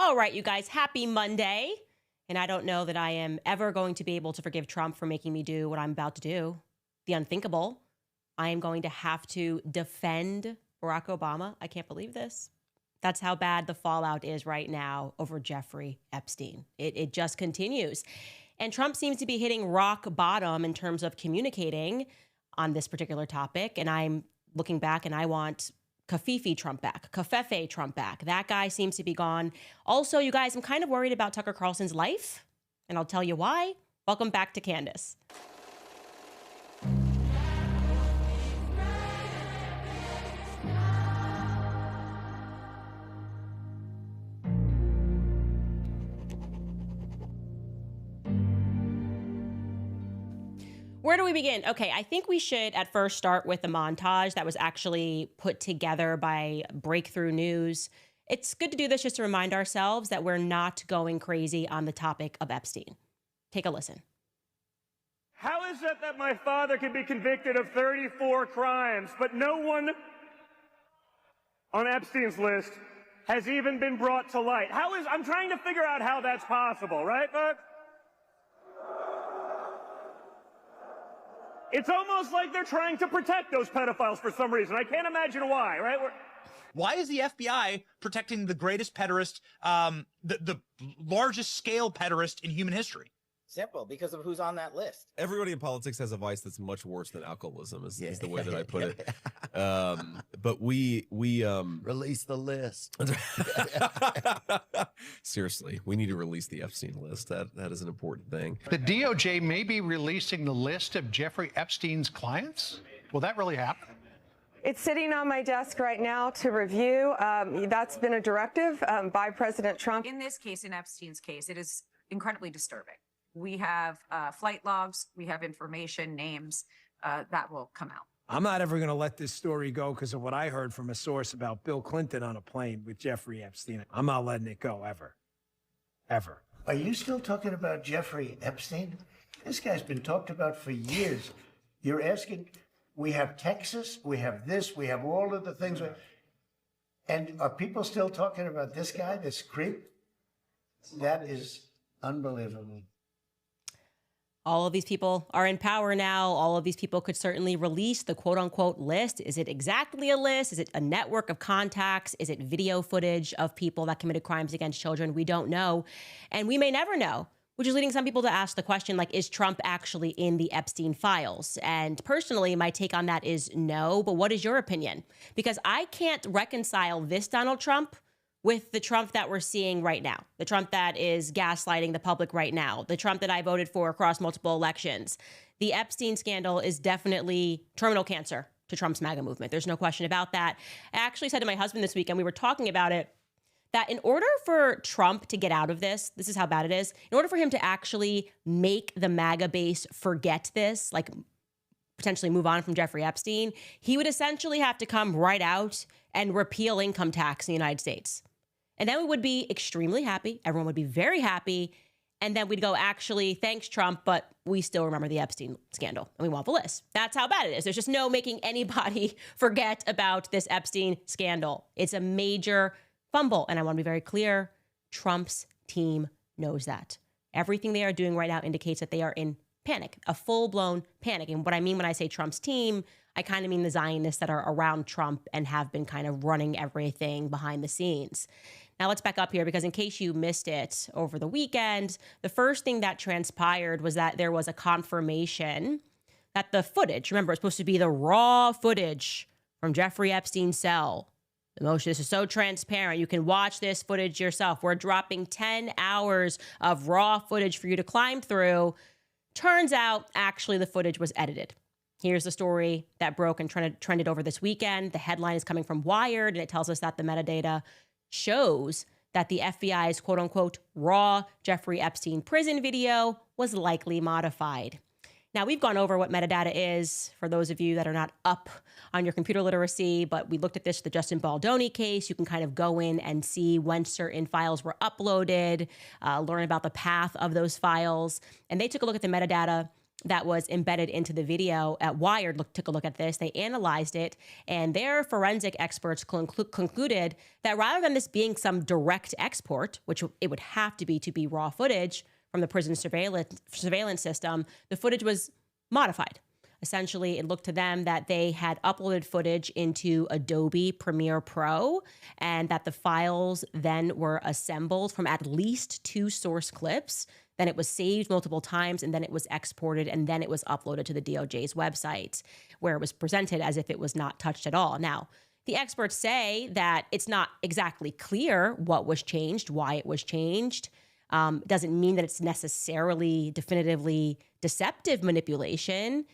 All right, you guys, happy Monday. And I don't know that I am ever going to be able to forgive Trump for making me do what I'm about to do, the unthinkable. I am going to have to defend Barack Obama. I can't believe this. That's how bad the fallout is right now over Jeffrey Epstein. It just continues. And Trump seems to be hitting rock bottom in terms of communicating on this particular topic. And I'm looking back and I want Covfefe Trump back. That guy seems to be gone. Also, you guys, I'm kind of worried about Tucker Carlson's life, and I'll tell you why. Welcome back to Candace. Where do we begin? Okay, I think we should at first start with the montage that was actually put together by Breakthrough News. It's good to do this just to remind ourselves that we're not going crazy on the topic of Epstein. Take a listen. How is it that my father could be convicted of 34 crimes, but no one on Epstein's list has even been brought to light? I'm trying to figure out how that's possible, right, folks? It's almost like they're trying to protect those pedophiles for some reason. I can't imagine why, right? Why is the FBI protecting the greatest pederast, the largest scale pederast in human history? Simple, because of who's on that list. Everybody in politics has a vice that's much worse than alcoholism, is the way that I put it. But we release the list. Seriously, we need to release the Epstein list. That is an important thing. The DOJ may be releasing the list of Jeffrey Epstein's clients. Will that really happen? It's sitting on my desk right now to review. That's been a directive by President Trump. In this case, in Epstein's case, it is incredibly disturbing. We have flight logs, we have information, names that will come out. I'm not ever going to let this story go because of what I heard from a source about Bill Clinton on a plane with Jeffrey Epstein. I'm not letting it go ever. Ever. Are you still talking about Jeffrey Epstein? This guy's been talked about for years. You're asking, we have Texas, we have this, we have all of the things. And are people still talking about this guy, this creep? That is unbelievable. All of these people are in power now. All of these people could certainly release the quote unquote list. Is it exactly a list? Is it a network of contacts? Is it video footage of people that committed crimes against children? We don't know. And we may never know, which is leading some people to ask the question, like, is Trump actually in the Epstein files? And personally, my take on that is no. But what is your opinion? Because I can't reconcile this Donald Trump with the Trump that we're seeing right now, the Trump that is gaslighting the public right now, the Trump that I voted for across multiple elections. The Epstein scandal is definitely terminal cancer to Trump's MAGA movement. There's no question about that. I actually said to my husband this weekend, we were talking about it, that in order for Trump to get out of this is how bad it is, in order for him to actually make the MAGA base forget this, like potentially move on from Jeffrey Epstein, he would essentially have to come right out and repeal income tax in the United States. And then we would be extremely happy. Everyone would be very happy. And then we'd go, actually, thanks, Trump, but we still remember the Epstein scandal and we want the list. That's how bad it is. There's just no making anybody forget about this Epstein scandal. It's a major fumble. And I want to be very clear, Trump's team knows that. Everything they are doing right now indicates that they are in panic, a full-blown panic. And what I mean when I say Trump's team, I kind of mean the Zionists that are around Trump and have been kind of running everything behind the scenes. Now let's back up here, because in case you missed it over the weekend, the first thing that transpired was that there was a confirmation that the footage, remember, it's supposed to be the raw footage from Jeffrey Epstein's cell. This is so transparent. You can watch this footage yourself. We're dropping 10 hours of raw footage for you to climb through. Turns out, actually, the footage was edited. Here's the story that broke and trended over this weekend. The headline is coming from Wired, and it tells us that the metadata shows that the FBI's quote-unquote raw Jeffrey Epstein prison video was likely modified. Now, we've gone over what metadata is for those of you that are not up on your computer literacy, but we looked at this, the Justin Baldoni case. You can kind of go in and see when certain files were uploaded, learn about the path of those files. And they took a look at the metadata that was embedded into the video. Wired took a look at this. They analyzed it, and their forensic experts concluded that rather than this being some direct export, which it would have to be raw footage from the prison surveillance system, the footage was modified. Essentially, it looked to them that they had uploaded footage into Adobe Premiere Pro and that the files then were assembled from at least 2 source clips. Then it was saved multiple times, and then it was exported, and then it was uploaded to the DOJ's website, where it was presented as if it was not touched at all. Now, the experts say that it's not exactly clear what was changed, why it was changed. Doesn't mean that it's necessarily definitively deceptive manipulation,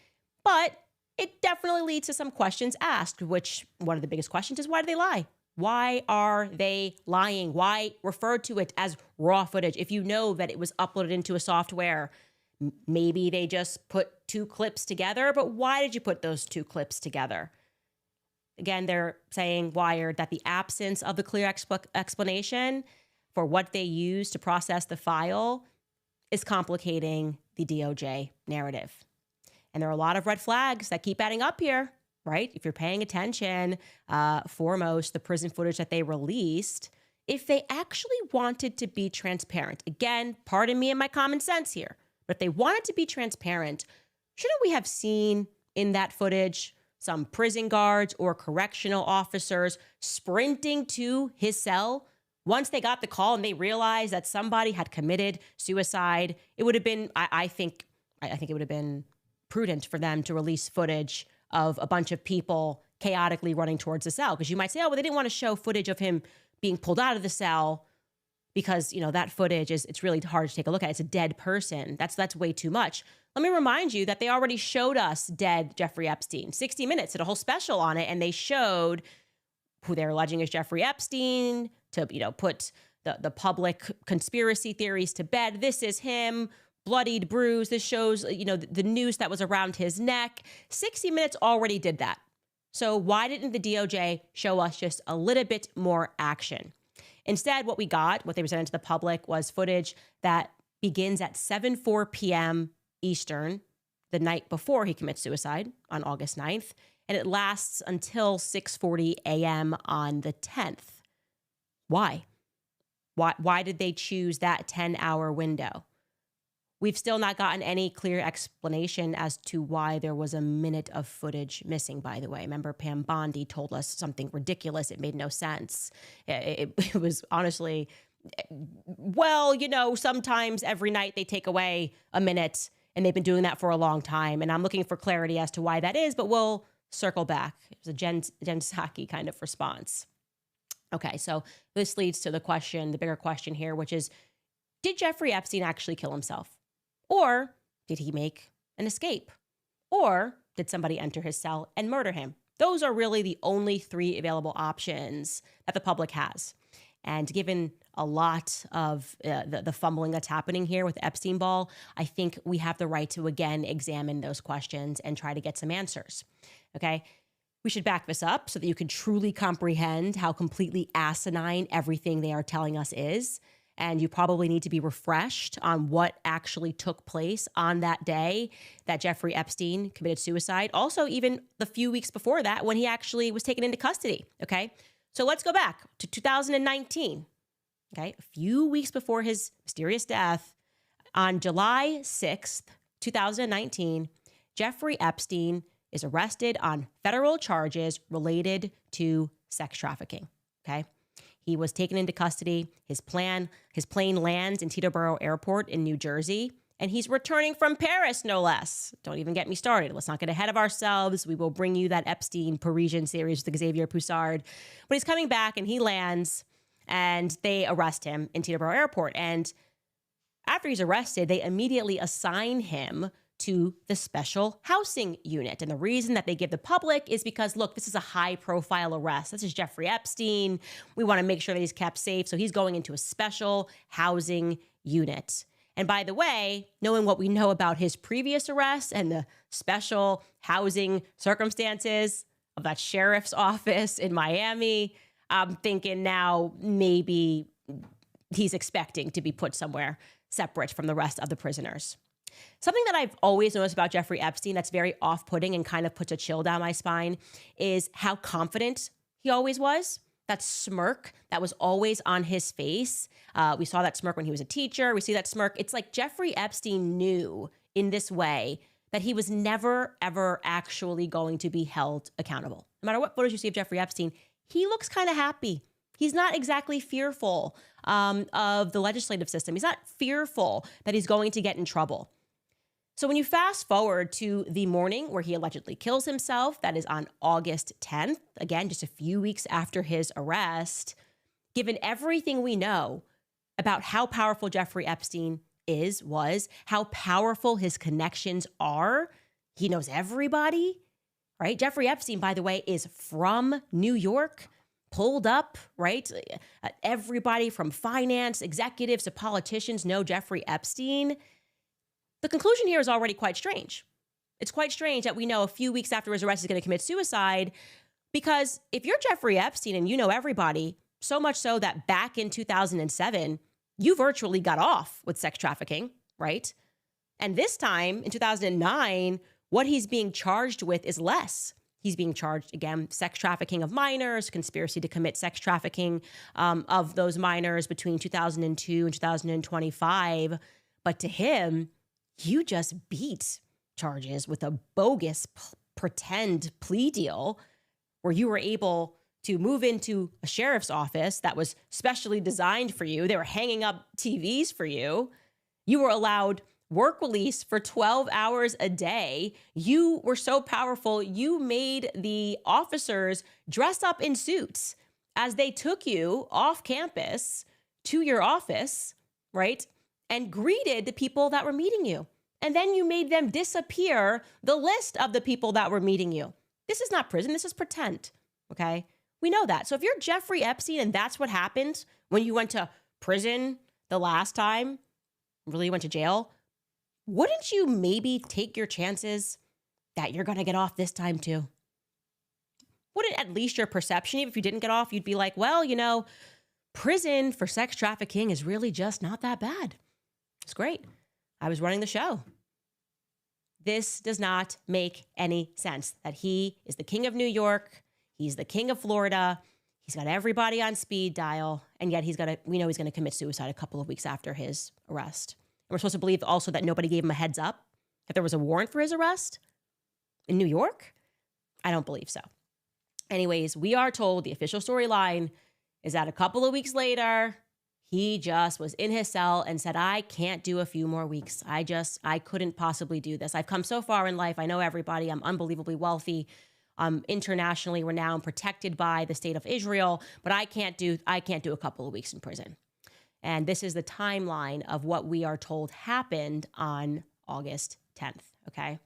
but it definitely leads to some questions asked, which one of the biggest questions is, why do they lie? Why are they lying? Why refer to it as raw footage? If you know that it was uploaded into a software, maybe they just put 2 clips together, but why did you put those 2 clips together? Again, they're saying, Wired, that the absence of the clear explanation for what they use to process the file is complicating the DOJ narrative. And there are a lot of red flags that keep adding up here, right? If you're paying attention, foremost, the prison footage that they released, if they actually wanted to be transparent, again, pardon me and my common sense here, but if they wanted to be transparent, shouldn't we have seen in that footage some prison guards or correctional officers sprinting to his cell once they got the call and they realized that somebody had committed suicide? It would have been, I think it would have been prudent for them to release footage of a bunch of people chaotically running towards the cell. Because you might say, oh, well, they didn't want to show footage of him being pulled out of the cell because, that footage it's really hard to take a look at. It's a dead person. That's way too much. Let me remind you that they already showed us dead Jeffrey Epstein. 60 Minutes did a whole special on it, and they showed who they're alleging is Jeffrey Epstein to, put the public conspiracy theories to bed. This is him. Bloodied, bruised. This shows, the noose that was around his neck. 60 Minutes already did that. So why didn't the DOJ show us just a little bit more action? Instead, what they presented to the public was footage that begins at 7:04 p.m. Eastern, the night before he commits suicide on August 9th, and it lasts until 6:40 a.m. on the 10th. Why? Why did they choose that 10-hour window? We've still not gotten any clear explanation as to why there was a minute of footage missing, by the way. Remember, Pam Bondi told us something ridiculous. It made no sense. It was honestly, sometimes every night they take away a minute, and they've been doing that for a long time. And I'm looking for clarity as to why that is, but we'll circle back. It was a Jen Psaki kind of response. Okay, so this leads to the bigger question here, which is, did Jeffrey Epstein actually kill himself? Or did he make an escape? Or did somebody enter his cell and murder him? Those are really the only 3 available options that the public has. And given a lot of the fumbling that's happening here with Epstein Ball, I think we have the right to, again, examine those questions and try to get some answers. Okay? We should back this up so that you can truly comprehend how completely asinine everything they are telling us is. And you probably need to be refreshed on what actually took place on that day that Jeffrey Epstein committed suicide. Also, even the few weeks before that, when he actually was taken into custody. Okay, so let's go back to 2019. Okay, a few weeks before his mysterious death, on July 6th, 2019, Jeffrey Epstein is arrested on federal charges related to sex trafficking. Okay. He was taken into custody. His plane lands in Teterboro Airport in New Jersey, and he's returning from Paris, no less. Don't even get me started. Let's not get ahead of ourselves. We will bring you that Epstein Parisian series with Xavier Poussard. But he's coming back, and he lands, and they arrest him in Teterboro Airport. And after he's arrested, they immediately assign him to the special housing unit. And the reason that they give the public is because, look, this is a high-profile arrest. This is Jeffrey Epstein. We want to make sure that he's kept safe. So he's going into a special housing unit. And by the way, knowing what we know about his previous arrests and the special housing circumstances of that sheriff's office in Miami, I'm thinking now maybe he's expecting to be put somewhere separate from the rest of the prisoners. Something that I've always noticed about Jeffrey Epstein that's very off-putting and kind of puts a chill down my spine is how confident he always was. That smirk that was always on his face. We saw that smirk when he was a teacher. We see that smirk. It's like Jeffrey Epstein knew in this way that he was never, ever actually going to be held accountable. No matter what photos you see of Jeffrey Epstein, he looks kind of happy. He's not exactly fearful of the legislative system. He's not fearful that he's going to get in trouble. So when you fast forward to the morning where he allegedly kills himself, that is on August 10th, again, just a few weeks after his arrest, given everything we know about how powerful Jeffrey Epstein was, how powerful his connections are, he knows everybody, right? Jeffrey Epstein, by the way, is from New York, pulled up, right? Everybody from finance executives to politicians know Jeffrey Epstein. The conclusion here is already quite strange. It's quite strange that we know a few weeks after his arrest he's going to commit suicide, because if you're Jeffrey Epstein and you know everybody, so much so that back in 2007, you virtually got off with sex trafficking, right? And this time in 2009, what he's being charged with is less. He's being charged, again, sex trafficking of minors, conspiracy to commit sex trafficking of those minors between 2002 and 2025. But to him, you just beat charges with a bogus pretend plea deal where you were able to move into a sheriff's office that was specially designed for you. They were hanging up TVs for you. You were allowed work release for 12 hours a day. You were so powerful, you made the officers dress up in suits as they took you off campus to your office, right? And greeted the people that were meeting you. And then you made them disappear the list of the people that were meeting you. This is not prison. This is pretend, okay? We know that. So if you're Jeffrey Epstein and that's what happened when you went to prison the last time, really went to jail, wouldn't you maybe take your chances that you're going to get off this time too? Wouldn't at least your perception, even if you didn't get off, you'd be like, well, you know, prison for sex trafficking is really just not that bad. It's great. I was running the show. This does not make any sense that he is the king of New York. He's the king of Florida. He's got everybody on speed dial. And yet we know he's going to commit suicide a couple of weeks after his arrest. And we're supposed to believe also that nobody gave him a heads up, that there was a warrant for his arrest in New York. I don't believe so. Anyways, we are told the official storyline is that a couple of weeks later, he just was in his cell and said, I can't do a few more weeks. I couldn't possibly do this. I've come so far in life. I know everybody. I'm unbelievably wealthy. I'm internationally renowned, protected by the state of Israel, but I can't do a couple of weeks in prison. And this is the timeline of what we are told happened on August 10th, okay?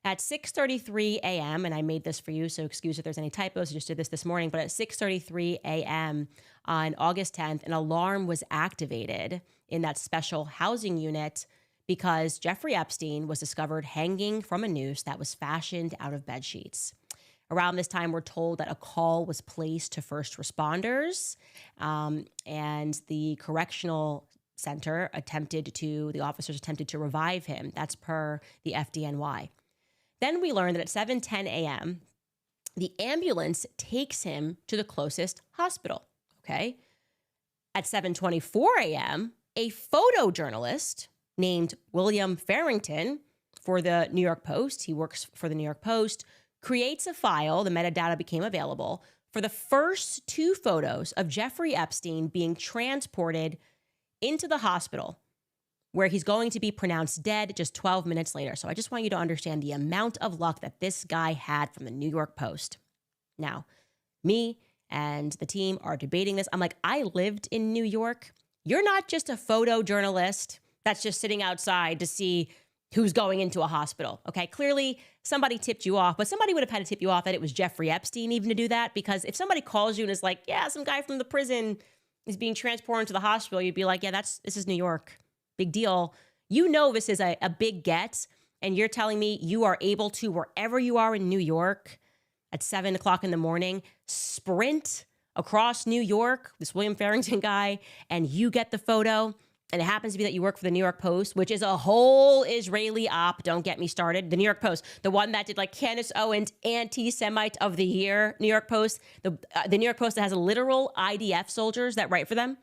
At 6:33 a.m., and I made this for you, so excuse if there's any typos, I just did this morning, but at 6:33 a.m. on August 10th, an alarm was activated in that special housing unit because Jeffrey Epstein was discovered hanging from a noose that was fashioned out of bed sheets. Around this time, we're told that a call was placed to first responders, and the correctional center the officers attempted to revive him. That's per the FDNY. Then we learned that at 7:10 a.m., the ambulance takes him to the closest hospital, okay? At 7:24 a.m., a photojournalist named William Farrington for the New York Post, he works for the New York Post, creates a file, the metadata became available, for the first two photos of Jeffrey Epstein being transported into the hospital where he's going to be pronounced dead just 12 minutes later. So I just want you to understand the amount of luck that this guy had from the New York Post. Now, me and the team are debating this. I'm like, I lived in New York. You're not just a photojournalist that's just sitting outside to see who's going into a hospital, okay? Clearly, somebody tipped you off, but somebody would have had to tip you off that it was Jeffrey Epstein even to do that, because if somebody calls you and is like, yeah, some guy from the prison is being transported to the hospital, you'd be like, yeah, this is New York. Big deal. You know this is a big get, and you're telling me you are able to, wherever you are in New York at 7 o'clock in the morning, sprint across New York, this William Farrington guy, and you get the photo and it happens to be that you work for the New York Post, which is a whole Israeli op, don't get me started. The New York Post, the one that did like Candace Owens, anti-Semite of the year, New York Post, the New York Post that has literal IDF soldiers that write for them.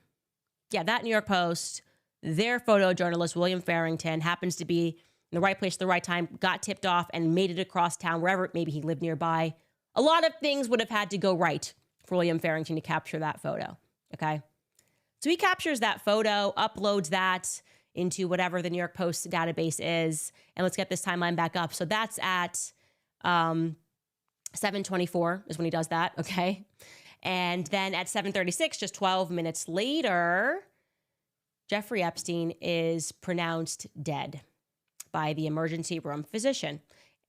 Yeah, that New York Post, their photojournalist, William Farrington, happens to be in the right place at the right time, got tipped off and made it across town, wherever maybe he lived nearby. A lot of things would have had to go right for William Farrington to capture that photo, okay? So he captures that photo, uploads that into whatever the New York Post database is. And let's get this timeline back up. So that's at 7:24 is when he does that, okay? And then at 7:36, just 12 minutes later, Jeffrey Epstein is pronounced dead by the emergency room physician.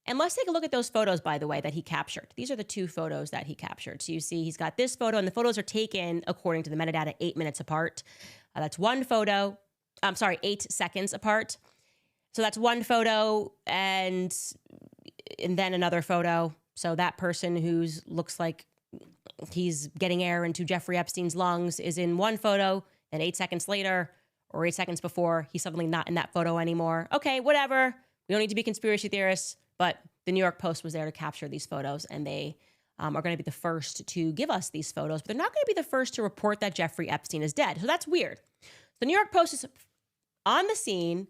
And let's take a look at those photos, by the way, that he captured. These are the two photos that he captured. So you see he's got this photo, and the photos are taken, according to the metadata, 8 minutes apart. That's one photo. 8 seconds apart. So that's one photo, and then another photo. So that person who looks like he's getting air into Jeffrey Epstein's lungs is in one photo, and 8 seconds later, or 8 seconds before, he's suddenly not in that photo anymore. Okay, whatever. We don't need to be conspiracy theorists. But the New York Post was there to capture these photos, and they are going to be the first to give us these photos. But they're not going to be the first to report that Jeffrey Epstein is dead. So that's weird. The New York Post is on the scene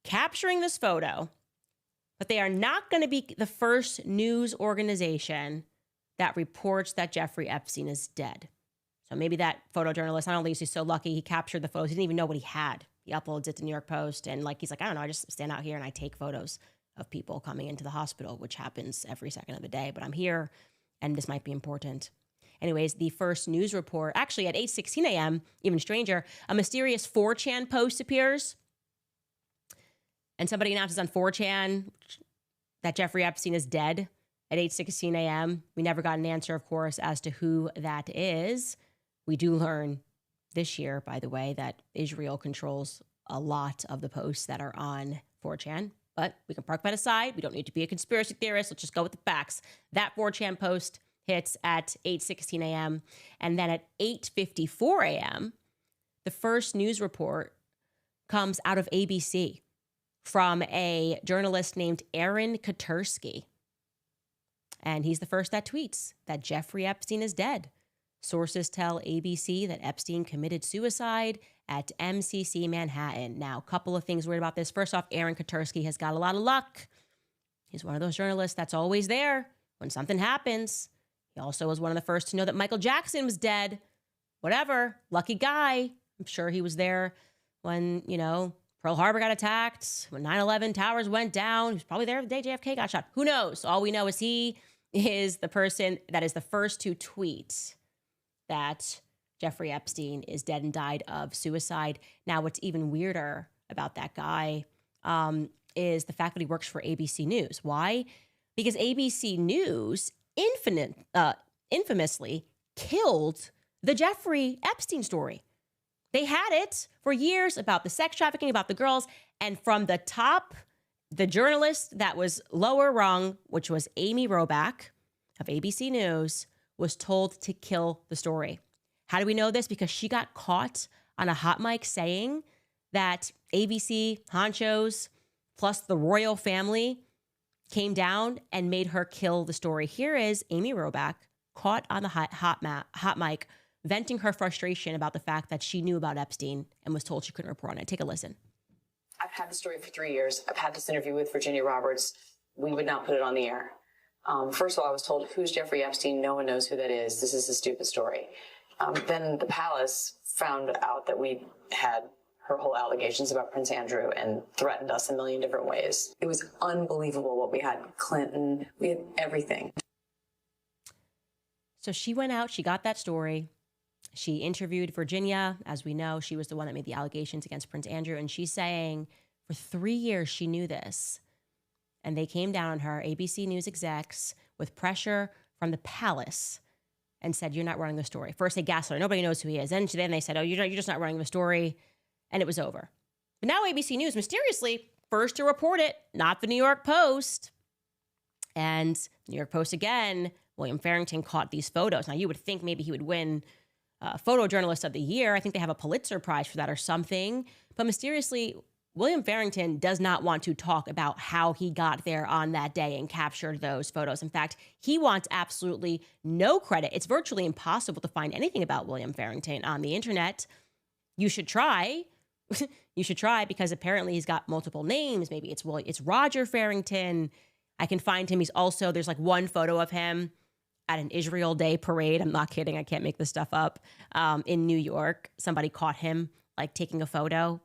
capturing this photo, but they are not going to be the first news organization that reports that Jeffrey Epstein is dead. So maybe that photojournalist, not only is he so lucky he captured the photos, he didn't even know what he had. He uploads it to New York Post, and he's like, I don't know, I just stand out here and I take photos of people coming into the hospital, which happens every second of the day, but I'm here and this might be important. Anyways, the first news report, actually at 8:16 a.m., even stranger, a mysterious 4chan post appears. And somebody announces on 4chan that Jeffrey Epstein is dead at 8:16 a.m. We never got an answer, of course, as to who that is. We do learn this year, by the way, that Israel controls a lot of the posts that are on 4chan. But we can park that aside. We don't need to be a conspiracy theorist. Let's just go with the facts. That 4chan post hits at 8:16 a.m. And then at 8:54 a.m., the first news report comes out of ABC from a journalist named Aaron Katursky. And he's the first that tweets that Jeffrey Epstein is dead. Sources tell ABC that Epstein committed suicide at MCC Manhattan. Now, a couple of things weird about this. First off, Aaron Katursky has got a lot of luck. He's one of those journalists that's always there when something happens. He also was one of the first to know that Michael Jackson was dead. Whatever, lucky guy. I'm sure he was there when, Pearl Harbor got attacked, when 9/11 towers went down. He was probably there the day JFK got shot. Who knows? All we know is he is the person that is the first to tweet that Jeffrey Epstein is dead and died of suicide. Now, what's even weirder about that guy is the fact that he works for ABC News. Why? Because ABC News infamously killed the Jeffrey Epstein story. They had it for years about the sex trafficking, about the girls, and from the top, the journalist that was lower rung, which was Amy Robach of ABC News, was told to kill the story. How do we know this? Because she got caught on a hot mic saying that ABC honchos plus the royal family came down and made her kill the story. Here is Amy Robach caught on the hot mic venting her frustration about the fact that she knew about Epstein and was told she couldn't report on it. Take a listen. I've had the story for 3 years. I've had this interview with Virginia Roberts. We would not put it on the air. First of all, I was told, who's Jeffrey Epstein? No one knows who that is. This is a stupid story. Then the palace found out that we had her whole allegations about Prince Andrew and threatened us a million different ways. It was unbelievable what we had. Clinton, we had everything. So she went out, she got that story. She interviewed Virginia. As we know, she was the one that made the allegations against Prince Andrew. And she's saying for 3 years she knew this. And they came down on her, ABC News execs, with pressure from the palace and said, you're not running the story. First, they gaslit her. Nobody knows who he is. And then they said, oh, you're just not running the story. And it was over. But now ABC News, mysteriously, first to report it, not the New York Post. And the New York Post, again, William Farrington caught these photos. Now, you would think maybe he would win photojournalist of the year. I think they have a Pulitzer Prize for that or something. But mysteriously, William Farrington does not want to talk about how he got there on that day and captured those photos. In fact, he wants absolutely no credit. It's virtually impossible to find anything about William Farrington on the internet. You should try. You should try, because apparently he's got multiple names. Maybe it's Roger Farrington. I can find him. There's like one photo of him at an Israel Day parade. I'm not kidding. I can't make this stuff up. In New York, somebody caught him like taking a photo.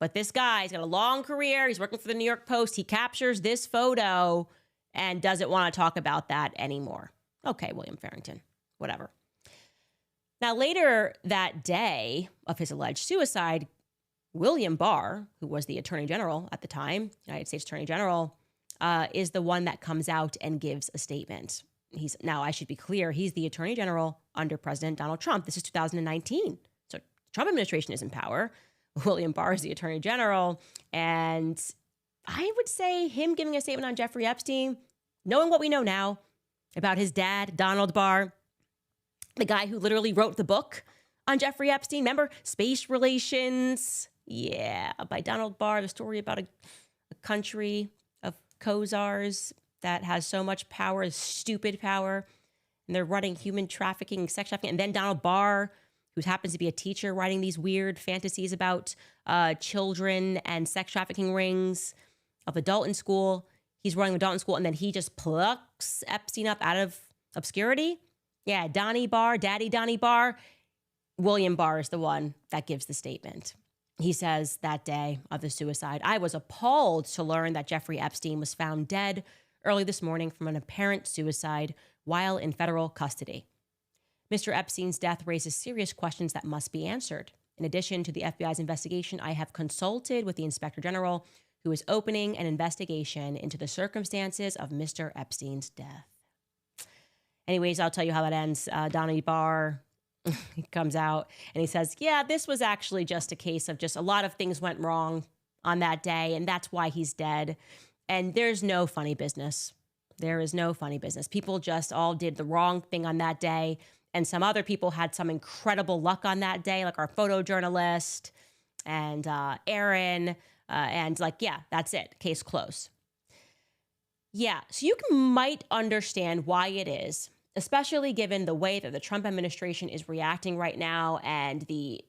But this guy, he's got a long career. He's working for the New York Post. He captures this photo and doesn't want to talk about that anymore. Okay, William Farrington, whatever. Now, later that day of his alleged suicide, William Barr, who was the Attorney General at the time, United States Attorney General, is the one that comes out and gives a statement. Now, I should be clear, he's the Attorney General under President Donald Trump. This is 2019. So Trump administration is in power. William Barr is the Attorney General. And I would say him giving a statement on Jeffrey Epstein, knowing what we know now about his dad, Donald Barr, the guy who literally wrote the book on Jeffrey Epstein. Remember? Space Relations. Yeah, by Donald Barr, the story about a country of Khazars that has so much power, stupid power, and they're running human trafficking, sex trafficking. And then Donald Barr, who happens to be a teacher, writing these weird fantasies about children and sex trafficking rings of the Dalton School. He's running the Dalton School, and then he just plucks Epstein up out of obscurity. Yeah, Donnie Barr, Daddy Donnie Barr. William Barr is the one that gives the statement. He says that day of the suicide, "I was appalled to learn that Jeffrey Epstein was found dead early this morning from an apparent suicide while in federal custody. Mr. Epstein's death raises serious questions that must be answered. In addition to the FBI's investigation, I have consulted with the Inspector General, who is opening an investigation into the circumstances of Mr. Epstein's death." Anyways, I'll tell you how that ends. Donnie Barr, he comes out and he says, yeah, this was actually just a case of just a lot of things went wrong on that day, and that's why he's dead. And there's no funny business. There is no funny business. People just all did the wrong thing on that day. And some other people had some incredible luck on that day, like our photojournalist and Aaron. And like, yeah, that's it. Case closed. Yeah, so you might understand why it is, especially given the way that the Trump administration is reacting right now and the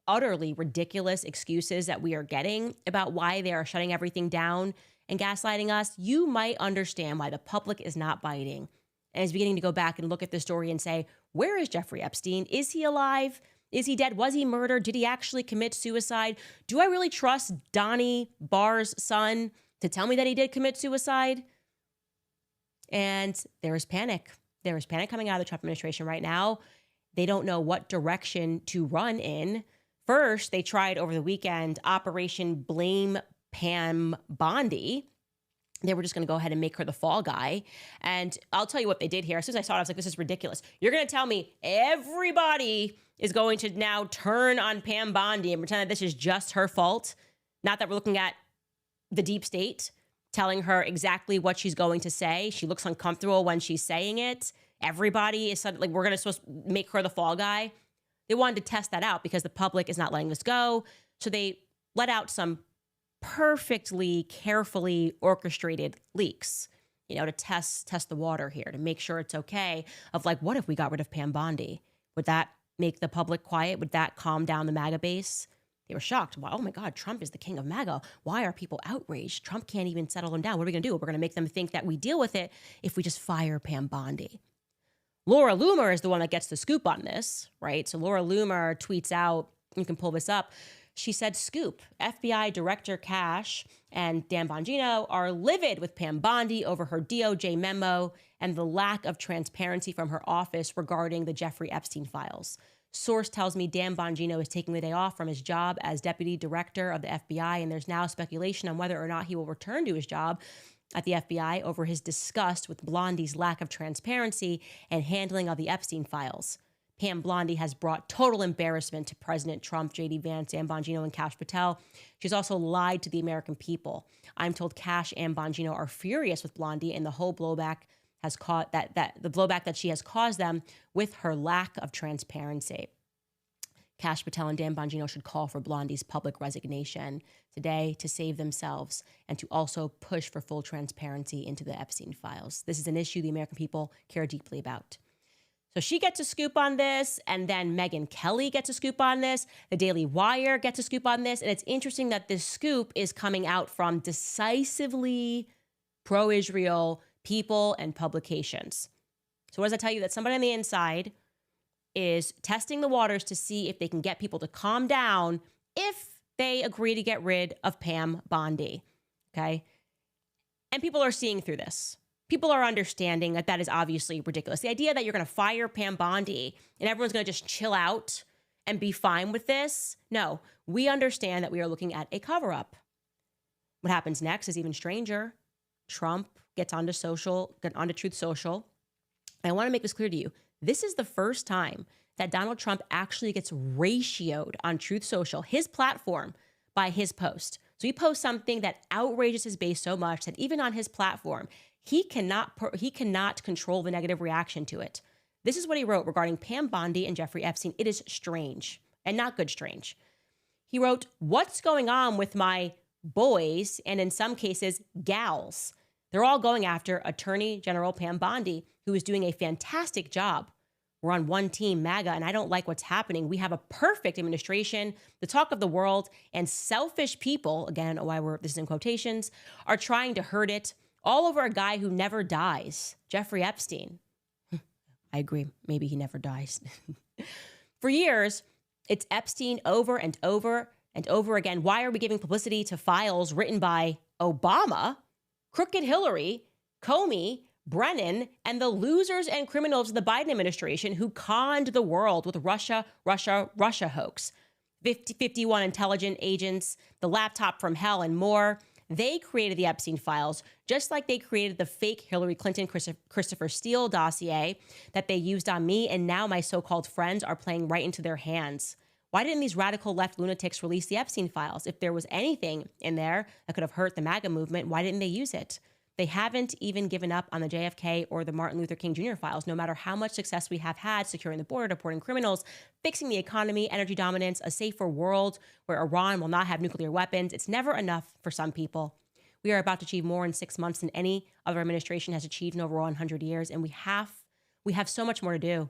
utterly ridiculous excuses that we are getting about why they are shutting everything down and gaslighting us. You might understand why the public is not biting and is beginning to go back and look at the story and say, where is Jeffrey Epstein? Is he alive? Is he dead? Was he murdered? Did he actually commit suicide? Do I really trust Donnie Barr's son to tell me that he did commit suicide? And there is panic. There is panic coming out of the Trump administration right now. They don't know what direction to run in. First, they tried over the weekend Operation Blame Pam Bondi. They were just going to go ahead and make her the fall guy. And I'll tell you what they did here. As soon as I saw it, I was like, this is ridiculous. You're going to tell me everybody is going to now turn on Pam Bondi and pretend that this is just her fault? Not that we're looking at the deep state telling her exactly what she's going to say. She looks uncomfortable when she's saying it. Everybody is like, we're going to supposed to make her the fall guy. They wanted to test that out because the public is not letting this go. So they let out some perfectly, carefully orchestrated leaks, to test the water here, to make sure it's okay. Of like, what if we got rid of Pam Bondi? Would that make the public quiet? Would that calm down the MAGA base? They were shocked. Wow, oh my God, Trump is the king of MAGA. Why are people outraged? Trump can't even settle them down. What are we going to do? We're going to make them think that we deal with it if we just fire Pam Bondi. Laura Loomer is the one that gets the scoop on this, right? So Laura Loomer tweets out, you can pull this up. She said, scoop, FBI Director Kash and Dan Bongino are livid with Pam Bondi over her DOJ memo and the lack of transparency from her office regarding the Jeffrey Epstein files. Source tells me Dan Bongino is taking the day off from his job as Deputy Director of the FBI, and there's now speculation on whether or not he will return to his job at the FBI over his disgust with Blondi's lack of transparency and handling of the Epstein files. Pam Bondi has brought total embarrassment to President Trump, J.D. Vance, Dan Bongino, and Kash Patel. She's also lied to the American people. I'm told Kash and Bongino are furious with Bondi and the whole blowback has caused the blowback that she has caused them with her lack of transparency. Kash Patel and Dan Bongino should call for Blondie's public resignation today to save themselves and to also push for full transparency into the Epstein files. This is an issue the American people care deeply about. So she gets a scoop on this, and then Megyn Kelly gets a scoop on this. The Daily Wire gets a scoop on this. And it's interesting that this scoop is coming out from decisively pro-Israel people and publications. So what does that tell you? That somebody on the inside is testing the waters to see if they can get people to calm down if they agree to get rid of Pam Bondi, okay? And people are seeing through this. People are understanding that that is obviously ridiculous. The idea that you're going to fire Pam Bondi and everyone's going to just chill out and be fine with this. No, we understand that we are looking at a cover-up. What happens next is even stranger. Trump gets onto Truth Social. And I want to make this clear to you. This is the first time that Donald Trump actually gets ratioed on Truth Social, his platform, by his post. So he posts something that outrages his base so much that even on his platform, he cannot control the negative reaction to it. This is what he wrote regarding Pam Bondi and Jeffrey Epstein. It is strange, and not good strange. He wrote, "What's going on with my boys, and in some cases, gals? They're all going after Attorney General Pam Bondi, who is doing a fantastic job. We're on one team, MAGA, and I don't like what's happening. We have a perfect administration, the talk of the world, and selfish people," again, this is in quotations, "are trying to hurt it, all over a guy who never dies, Jeffrey Epstein." I agree. Maybe he never dies. For years, it's Epstein over and over and over again. Why are we giving publicity to files written by Obama, crooked Hillary, Comey, Brennan, and the losers and criminals of the Biden administration who conned the world with Russia hoax? 51 intelligence agents, the laptop from hell, and more. They created the Epstein files, just like they created the fake Hillary Clinton, Christopher Steele dossier that they used on me, and now my so-called friends are playing right into their hands. Why didn't these radical left lunatics release the Epstein files? If there was anything in there that could have hurt the MAGA movement, why didn't they use it? They haven't even given up on the JFK or the Martin Luther King Jr. files, no matter how much success we have had securing the border, deporting criminals, fixing the economy, energy dominance, a safer world where Iran will not have nuclear weapons. It's never enough for some people. We are about to achieve more in 6 months than any other administration has achieved in over 100 years, and we have so much more to do.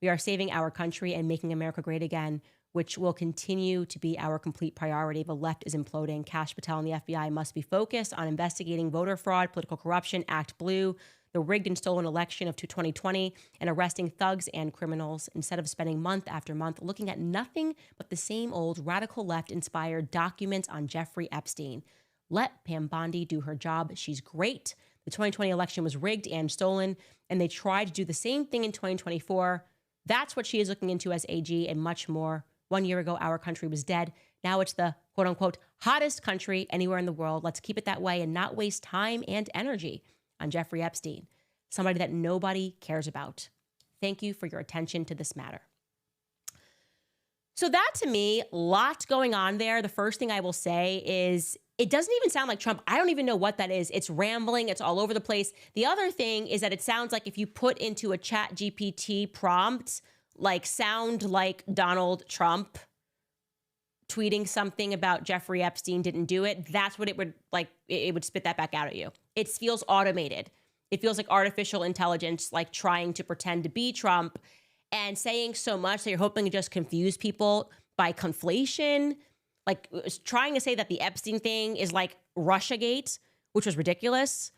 We are saving our country and making America great again, which will continue to be our complete priority. The left is imploding. Kash Patel and the FBI must be focused on investigating voter fraud, political corruption, Act Blue, the rigged and stolen election of 2020, and arresting thugs and criminals, instead of spending month after month looking at nothing but the same old radical left-inspired documents on Jeffrey Epstein. Let Pam Bondi do her job. She's great. The 2020 election was rigged and stolen, and they tried to do the same thing in 2024. That's what she is looking into as AG, and much more. 1 year ago, our country was dead. Now it's the quote-unquote hottest country anywhere in the world. Let's keep it that way and not waste time and energy on Jeffrey Epstein, somebody that nobody cares about. Thank you for your attention to this matter. So that, to me, lots going on there. The first thing I will say is it doesn't even sound like Trump. I don't even know what that is. It's rambling. It's all over the place. The other thing is that it sounds like if you put into a chat GPT prompt, like sound like Donald Trump tweeting something about Jeffrey Epstein didn't do it, that's what it would like. It would spit that back out at you. It feels automated. It feels like artificial intelligence, like trying to pretend to be Trump and saying so much that you're hoping to just confuse people by conflation. Like trying to say that the Epstein thing is like Russiagate, which was ridiculous.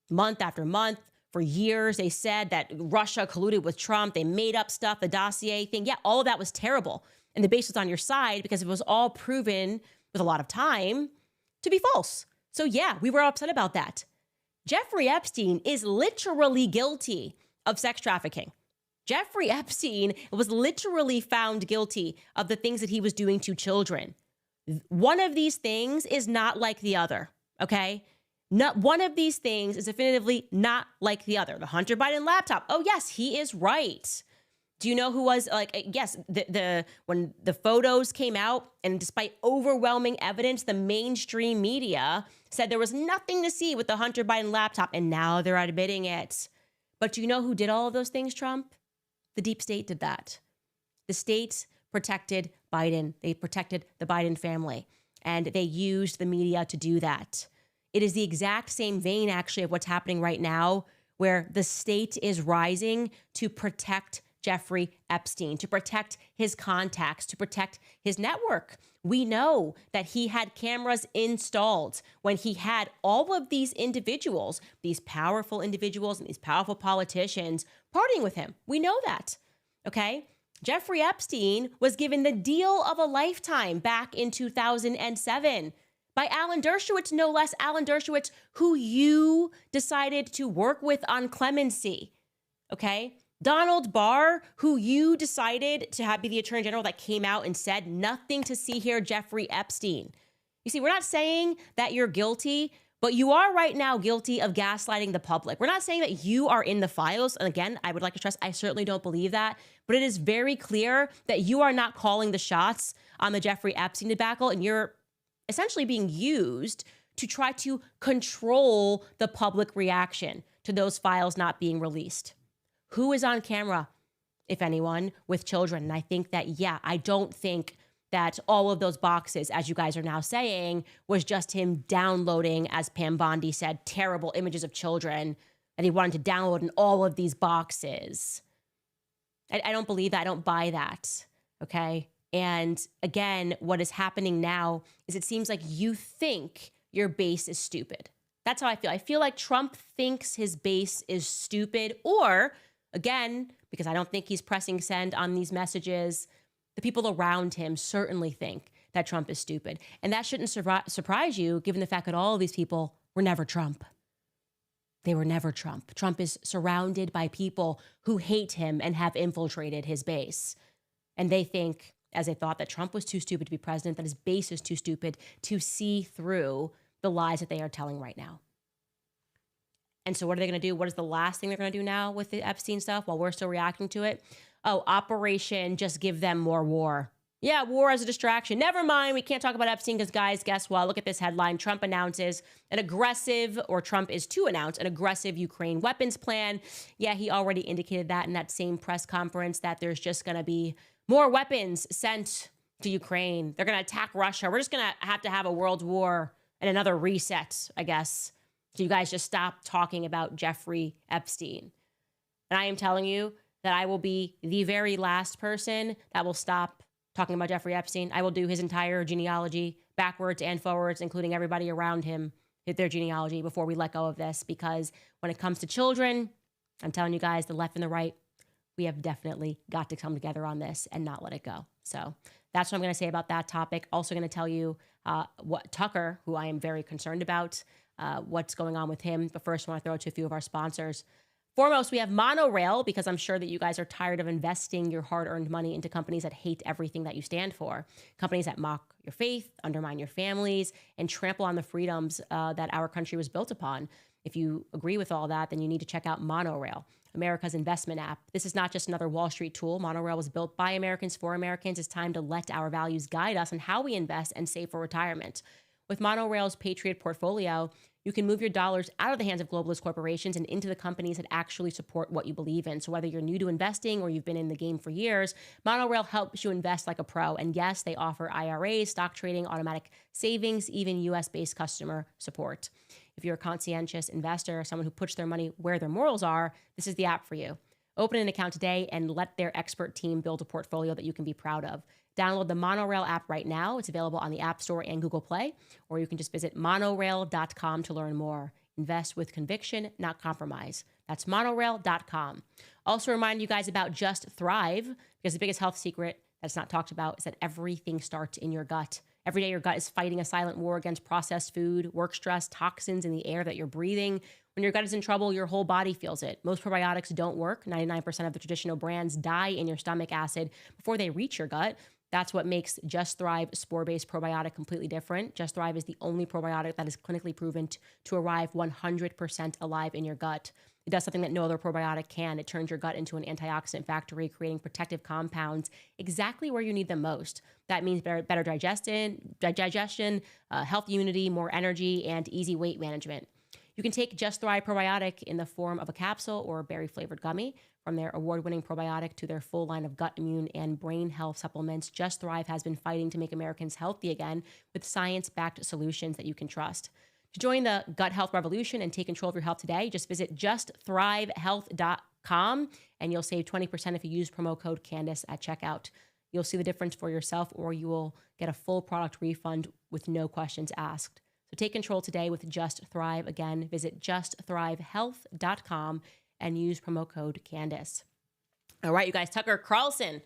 Month after month, for years, they said that Russia colluded with Trump. They made up stuff, the dossier thing. Yeah, all of that was terrible. And the base was on your side because it was all proven with a lot of time to be false. So yeah, we were upset about that. Jeffrey Epstein is literally guilty of sex trafficking. Jeffrey Epstein was literally found guilty of the things that he was doing to children. One of these things is not like the other, okay? Not one of these things is definitively not like the other. The Hunter Biden laptop. Oh, yes, he is right. Do you know who was like, yes, when the photos came out, and despite overwhelming evidence, the mainstream media said there was nothing to see with the Hunter Biden laptop, and now they're admitting it. But do you know who did all of those things, Trump? The deep state did that. The state protected Biden. They protected the Biden family, and they used the media to do that. It is the exact same vein, actually, of what's happening right now, where the state is rising to protect Jeffrey Epstein, to protect his contacts, to protect his network. We know that he had cameras installed when he had all of these individuals, these powerful individuals and these powerful politicians partying with him. We know that, okay? Jeffrey Epstein was given the deal of a lifetime back in 2007 by Alan Dershowitz, no less. Alan Dershowitz, who you decided to work with on clemency, okay? Donald Barr, who you decided to be the attorney general, that came out and said, nothing to see here, Jeffrey Epstein. You see, we're not saying that you're guilty, but you are right now guilty of gaslighting the public. We're not saying that you are in the files. And again, I would like to stress, I certainly don't believe that, but it is very clear that you are not calling the shots on the Jeffrey Epstein debacle, and you're essentially being used to try to control the public reaction to those files not being released. Who is on camera, if anyone, with children? And I think that, yeah, I don't think that all of those boxes, as you guys are now saying, was just him downloading, as Pam Bondi said, terrible images of children that he wanted to download in all of these boxes. I don't believe that. I don't buy that, okay? And again, what is happening now is it seems like you think your base is stupid. That's how I feel. I feel like Trump thinks his base is stupid, or again, because I don't think he's pressing send on these messages, the people around him certainly think that Trump is stupid. And that shouldn't surprise you, given the fact that all of these people were never Trump. They were never Trump. Trump is surrounded by people who hate him and have infiltrated his base. And they think, as they thought, that Trump was too stupid to be president, that his base is too stupid to see through the lies that they are telling right now. And so what are they going to do? What is the last thing they're going to do now with the Epstein stuff while we're still reacting to it? Oh, Operation Just Give Them More War. Yeah, war as a distraction. Never mind. We can't talk about Epstein because, guys, guess what? Look at this headline. Trump announces an aggressive, or Trump is to announce an aggressive Ukraine weapons plan. Yeah, he already indicated that in that same press conference, that there's just going to be more weapons sent to Ukraine. They're going to attack Russia. We're just going to have a world war and another reset, I guess. So you guys just stop talking about Jeffrey Epstein. And I am telling you that I will be the very last person that will stop talking about Jeffrey Epstein. I will do his entire genealogy backwards and forwards, including everybody around him, hit their genealogy before we let go of this. Because when it comes to children, I'm telling you guys, the left and the right, we have definitely got to come together on this and not let it go. So that's what I'm going to say about that topic. Also going to tell you what Tucker, who I am very concerned about, what's going on with him. But first, I want to throw it to a few of our sponsors. Foremost, we have Monorail, because I'm sure that you guys are tired of investing your hard-earned money into companies that hate everything that you stand for. Companies that mock your faith, undermine your families, and trample on the freedoms that our country was built upon. If you agree with all that, then you need to check out Monorail, America's investment app. This is not just another Wall Street tool. Monorail was built by Americans for Americans. It's time to let our values guide us on how we invest and save for retirement. With Monorail's Patriot portfolio, you can move your dollars out of the hands of globalist corporations and into the companies that actually support what you believe in. So whether you're new to investing or you've been in the game for years, Monorail helps you invest like a pro. And yes, they offer IRAs, stock trading, automatic savings, even US-based customer support. If you're a conscientious investor, someone who puts their money where their morals are, this is the app for you. Open an account today and let their expert team build a portfolio that you can be proud of. Download the Monorail app right now. It's available on the App Store and Google Play, or you can just visit monorail.com to learn more. Invest with conviction, not compromise. That's monorail.com. Also remind you guys about Just Thrive, because the biggest health secret that's not talked about is that everything starts in your gut. Every day your gut is fighting a silent war against processed food, work stress, toxins in the air that you're breathing. When your gut is in trouble, your whole body feels it. Most probiotics don't work. 99% of the traditional brands die in your stomach acid before they reach your gut. That's what makes Just Thrive spore-based probiotic completely different. Just Thrive is the only probiotic that is clinically proven to arrive 100% alive in your gut. It does something that no other probiotic can. It turns your gut into an antioxidant factory, creating protective compounds exactly where you need them most. That means better digestion, health immunity, more energy, and easy weight management. You can take Just Thrive probiotic in the form of a capsule or a berry-flavored gummy. From their award-winning probiotic to their full line of gut immune and brain health supplements, Just Thrive has been fighting to make Americans healthy again with science-backed solutions that you can trust. To join the gut health revolution and take control of your health today, just visit justthrivehealth.com and you'll save 20% if you use promo code Candace at checkout. You'll see the difference for yourself, or you will get a full product refund with no questions asked. So take control today with Just Thrive. Again, visit justthrivehealth.com and use promo code Candace. All right, you guys, Tucker Carlson.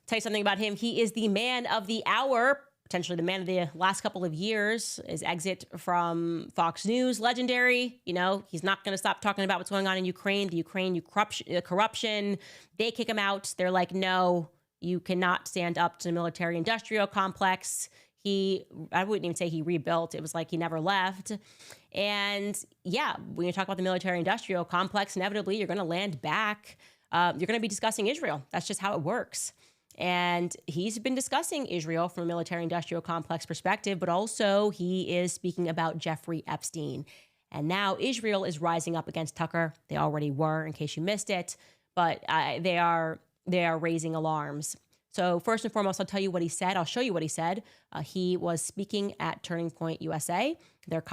Tell you something about him. He is the man of the hour, potentially the man of the last couple of years. His exit from Fox News, legendary. You know, he's not going to stop talking about what's going on in Ukraine, the Ukraine corruption. They kick him out. They're like, no, you cannot stand up to the military-industrial complex. I wouldn't even say he rebuilt. It was like he never left. And yeah, when you talk about the military-industrial complex, inevitably you're going to land back. You're going to be discussing Israel. That's just how it works. And he's been discussing Israel from a military-industrial complex perspective, but also he is speaking about Jeffrey Epstein. And now Israel is rising up against Tucker. They already were, in case you missed it, but they are raising alarms. So first and foremost, I'll tell you what he said. I'll show you what he said. He was speaking at Turning Point USA, their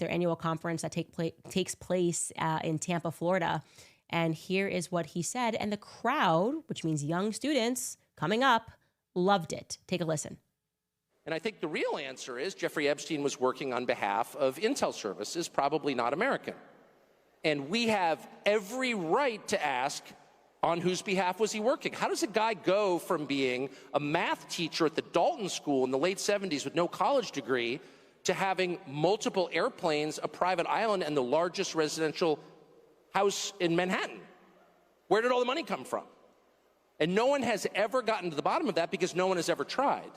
annual conference that takes place in Tampa, Florida. And here is what he said. And the crowd, which means young students coming up, loved it. Take a listen. And I think the real answer is Jeffrey Epstein was working on behalf of intel services, probably not American. And we have every right to ask, on whose behalf was he working? How does a guy go from being a math teacher at the Dalton School in the late 70s with no college degree to having multiple airplanes, a private island, and the largest residential house in Manhattan? Where did all the money come from? And no one has ever gotten to the bottom of that because no one has ever tried.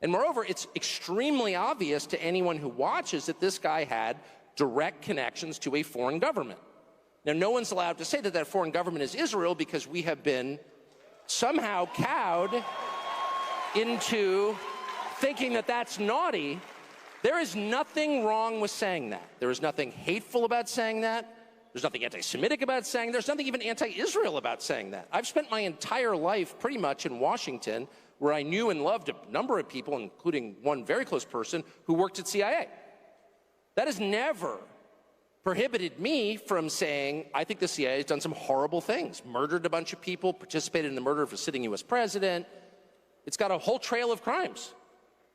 And moreover, it's extremely obvious to anyone who watches that this guy had direct connections to a foreign government. Now, no one's allowed to say that that foreign government is Israel because we have been somehow cowed into thinking that that's naughty. There is nothing wrong with saying that. There is nothing hateful about saying that. There's nothing anti-Semitic about saying that. There's nothing even anti-Israel about saying that. I've spent my entire life pretty much in Washington, where I knew and loved a number of people, including one very close person who worked at CIA. That has never prohibited me from saying, I think the CIA has done some horrible things, murdered a bunch of people, participated in the murder of a sitting U.S. president. It's got a whole trail of crimes.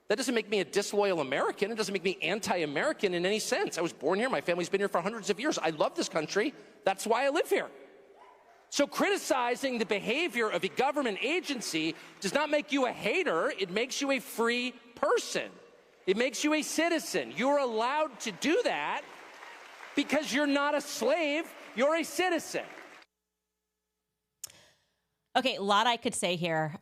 That doesn't make me a disloyal American. It doesn't make me anti-American in any sense. I was born here. My family's been here for hundreds of years. I love this country. That's why I live here. So criticizing the behavior of a government agency does not make you a hater. It makes you a free person. It makes you a citizen. You're allowed to do that because you're not a slave. You're a citizen. Okay, a lot I could say here.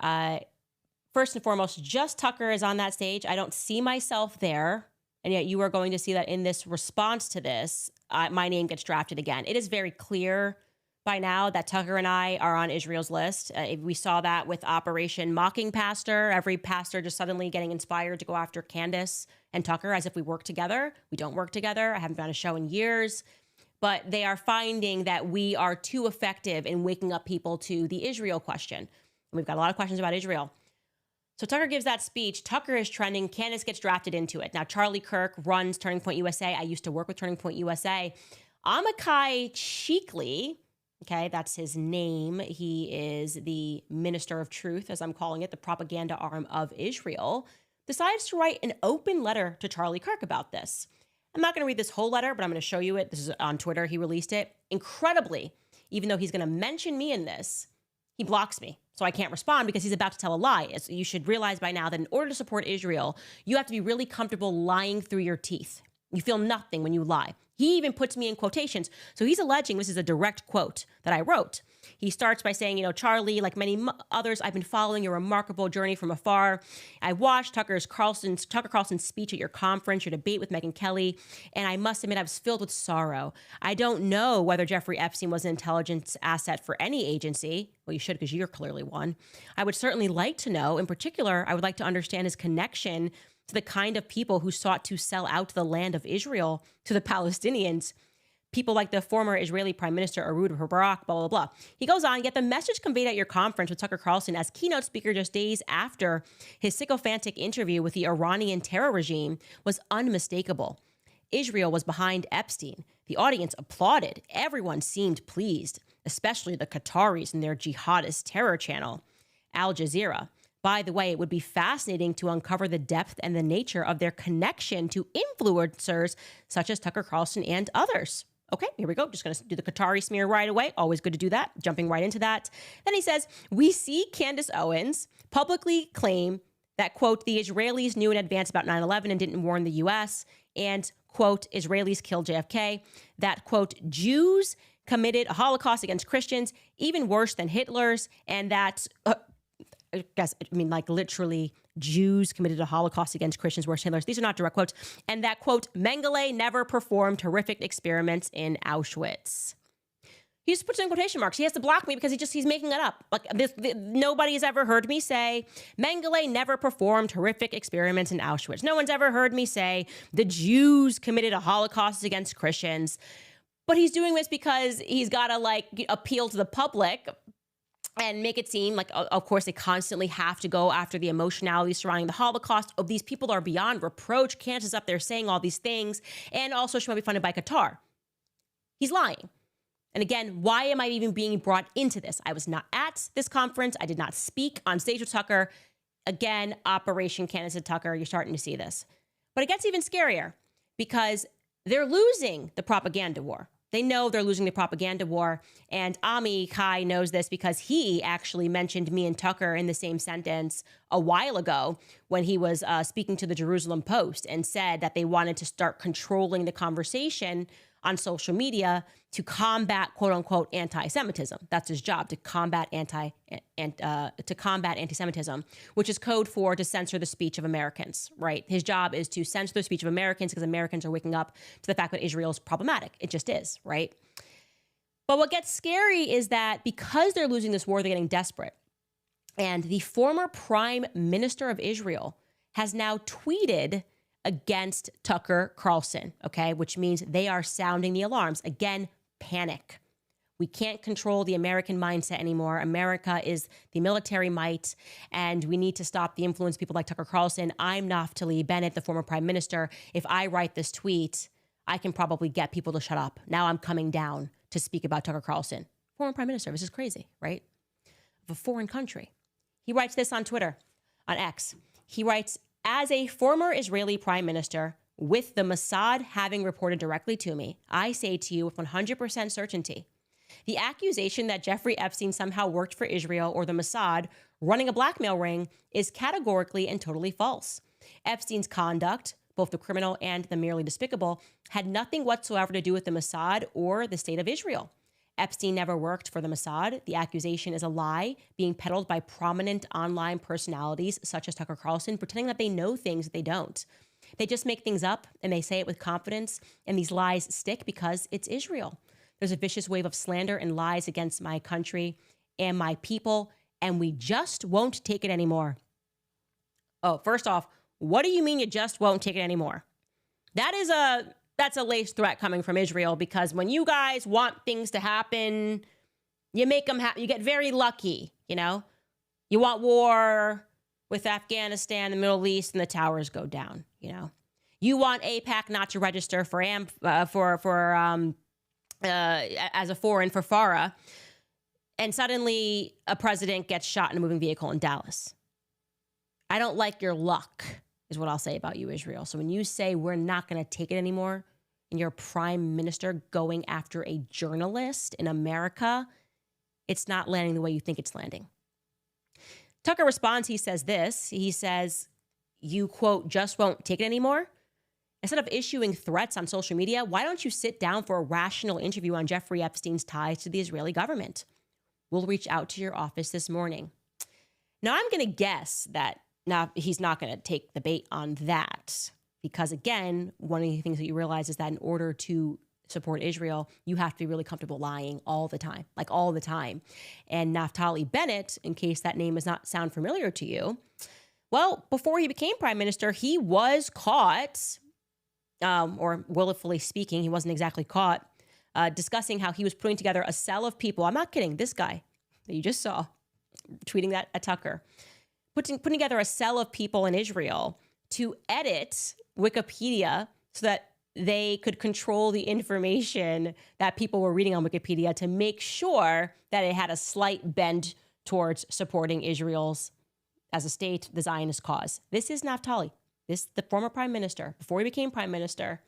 First and foremost, just Tucker is on that stage. I don't see myself there. And yet you are going to see that in this response to this, my name gets drafted again. It is very clear by now that Tucker and I are on Israel's list. We saw that with Operation Mocking Pastor. Every pastor just suddenly getting inspired to go after Candace and Tucker as if we work together. We don't work together. I haven't done a show in years. But they are finding that we are too effective in waking up people to the Israel question. And we've got a lot of questions about Israel. So Tucker gives that speech. Tucker is trending. Candace gets drafted into it. Now, Charlie Kirk runs Turning Point USA. I used to work with Turning Point USA. Amichai Chikli, okay, that's his name. He is the minister of truth, as I'm calling it, the propaganda arm of Israel, decides to write an open letter to Charlie Kirk about this. I'm not going to read this whole letter, but I'm going to show you it. This is on Twitter. He released it. Incredibly, even though he's going to mention me in this, he blocks me. So I can't respond because he's about to tell a lie. As you should realize by now that in order to support Israel, you have to be really comfortable lying through your teeth. You feel nothing when you lie. He even puts me in quotations. So he's alleging, this is a direct quote that I wrote. He starts by saying, Charlie, like many others, I've been following your remarkable journey from afar. I watched Tucker Carlson's speech at your conference, your debate with Megyn Kelly, and I must admit I was filled with sorrow. I don't know whether Jeffrey Epstein was an intelligence asset for any agency. Well, you should because you're clearly one. I would certainly like to know. In particular, I would like to understand his connection to the kind of people who sought to sell out the land of Israel to the Palestinians. people like the former Israeli Prime Minister Ehud Barak, blah, blah, blah. He goes on, yet the message conveyed at your conference with Tucker Carlson as keynote speaker just days after his sycophantic interview with the Iranian terror regime was unmistakable. Israel was behind Epstein. The audience applauded. Everyone seemed pleased, especially the Qataris and their jihadist terror channel, Al Jazeera. By the way, it would be fascinating to uncover the depth and the nature of their connection to influencers such as Tucker Carlson and others. Okay, here we go. Just going to do the Qatari smear right away. Always good to do that. Jumping right into that. Then he says, we see Candace Owens publicly claim that, quote, the Israelis knew in advance about 9/11 and didn't warn the U.S. and, quote, Israelis killed JFK, that, quote, Jews committed a Holocaust against Christians, even worse than Hitler's, and that, like literally Jews committed a Holocaust against Christians worse than Hitler's. These are not direct quotes. And that, quote, Mengele never performed horrific experiments in Auschwitz. He just puts in quotation marks. He has to block me because he's making it up. Like nobody has ever heard me say Mengele never performed horrific experiments in Auschwitz. No one's ever heard me say the Jews committed a Holocaust against Christians. But he's doing this because he's got to appeal to the public and make it seem like, of course, they constantly have to go after the emotionality surrounding the Holocaust. Oh, these people are beyond reproach. Candace is up there saying all these things. And also she might be funded by Qatar. He's lying. And again, why am I even being brought into this? I was not at this conference. I did not speak on stage with Tucker. Again, Operation Candace and Tucker, you're starting to see this. But it gets even scarier because they're losing the propaganda war. They know they're losing the propaganda war. And Ami Kai knows this because he actually mentioned me and Tucker in the same sentence a while ago when he was speaking to the Jerusalem Post and said that they wanted to start controlling the conversation on social media to combat, quote unquote, anti-Semitism. That's his job, to combat anti-Semitism, which is code for to censor the speech of Americans, right? His job is to censor the speech of Americans because Americans are waking up to the fact that Israel is problematic. It just is, right? But what gets scary is that because they're losing this war, they're getting desperate. And the former prime minister of Israel has now tweeted against Tucker Carlson, okay, which means they are sounding the alarms. Again, panic. We can't control the American mindset anymore. America is the military might, and we need to stop the influence of people like Tucker Carlson. I'm Naftali Bennett, the former prime minister. If I write this tweet, I can probably get people to shut up. Now I'm coming down to speak about Tucker Carlson. Former prime minister, this is crazy, right? Of a foreign country. He writes this on Twitter, on X. He writes, as a former Israeli prime minister, with the Mossad having reported directly to me, I say to you with 100% certainty, the accusation that Jeffrey Epstein somehow worked for Israel or the Mossad running a blackmail ring is categorically and totally false. Epstein's conduct, both the criminal and the merely despicable, had nothing whatsoever to do with the Mossad or the state of Israel. Epstein never worked for the Mossad. The accusation is a lie being peddled by prominent online personalities such as Tucker Carlson, pretending that they know things that they don't. They just make things up and they say it with confidence, and these lies stick because it's Israel. There's a vicious wave of slander and lies against my country and my people, and we just won't take it anymore. Oh, first off, what do you mean you just won't take it anymore? That's a laced threat coming from Israel, because when you guys want things to happen, you make them happen. You get very lucky, you know? You want war with Afghanistan, the Middle East, and the towers go down, you know? You want AIPAC not to register as a foreign for FARA, and suddenly a president gets shot in a moving vehicle in Dallas. I don't like your luck, is what I'll say about you, Israel. So when you say we're not going to take it anymore, and you're prime minister going after a journalist in America, it's not landing the way you think it's landing. Tucker responds, he says this, he says, you, quote, just won't take it anymore? Instead of issuing threats on social media, why don't you sit down for a rational interview on Jeffrey Epstein's ties to the Israeli government? We'll reach out to your office this morning. Now, I'm going to guess that now he's not going to take the bait on that, because, again, one of the things that you realize is that in order to support Israel, you have to be really comfortable lying all the time, like all the time. And Naftali Bennett, in case that name does not sound familiar to you, well, before he became prime minister, he was caught, or willfully speaking, he wasn't exactly caught, discussing how he was putting together a cell of people. I'm not kidding. This guy that you just saw tweeting that at Tucker, putting together a cell of people in Israel to edit Wikipedia so that they could control the information that people were reading on Wikipedia to make sure that it had a slight bend towards supporting Israel's, as a state, the Zionist cause. This is Naftali, the former prime minister, before he became prime minister,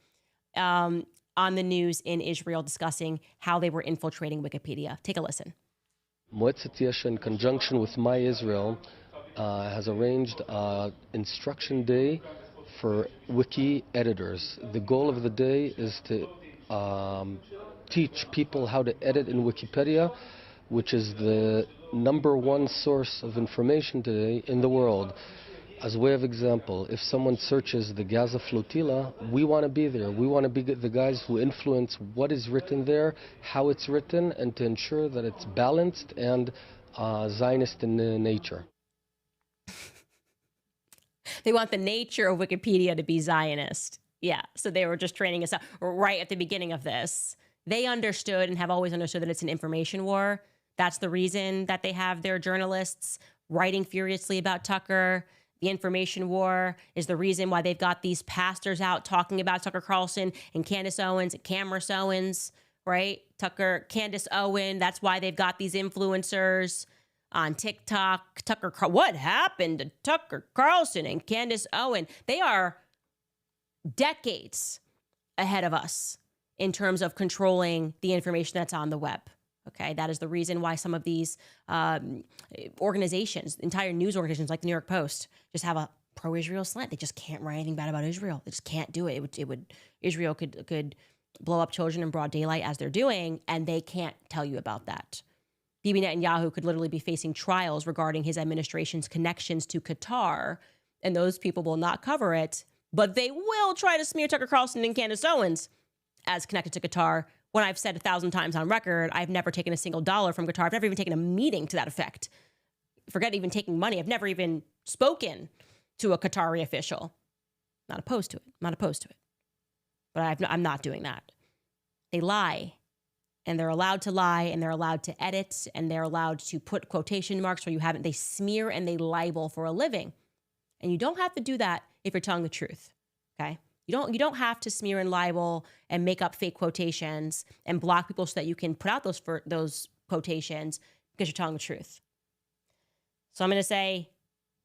on the news in Israel discussing how they were infiltrating Wikipedia. Take a listen. Moetzet Yesha, in conjunction with My Israel, has arranged instruction day for wiki editors. The goal of the day is to teach people how to edit in Wikipedia, which is the #1 source of information today in the world. As a way of example, if someone searches the Gaza flotilla, we want to be there. We want to be the guys who influence what is written there, how it's written, and to ensure that it's balanced and Zionist in nature. They want the nature of Wikipedia to be Zionist. Yeah, so they were just training us up right at the beginning of this. They understood and have always understood that it's an information war. That's the reason that they have their journalists writing furiously about Tucker. The information war is the reason why they've got these pastors out talking about Tucker Carlson and Candace Owens and Candace Owens, right? Candace Owens. That's why they've got these influencers on TikTok. What happened to Tucker Carlson and Candace Owens? They are decades ahead of us in terms of controlling the information that's on the web. Okay, that is the reason why some of these organizations, entire news organizations like the New York Post, just have a pro-Israel slant. They just can't write anything bad about Israel. They just can't do it. Israel could blow up children in broad daylight as they're doing, and they can't tell you about that. Bibi Netanyahu could literally be facing trials regarding his administration's connections to Qatar, and those people will not cover it, but they will try to smear Tucker Carlson and Candace Owens as connected to Qatar. When I've said 1,000 times on record, I've never taken a single dollar from Qatar. I've never even taken a meeting to that effect. Forget even taking money. I've never even spoken to a Qatari official. Not opposed to it. But I'm not doing that. They lie. And they're allowed to lie, and they're allowed to edit, and they're allowed to put quotation marks where you haven't. They smear and they libel for a living. And you don't have to do that if you're telling the truth, okay? You don't have to smear and libel and make up fake quotations and block people so that you can put out those quotations because you're telling the truth. So I'm going to say,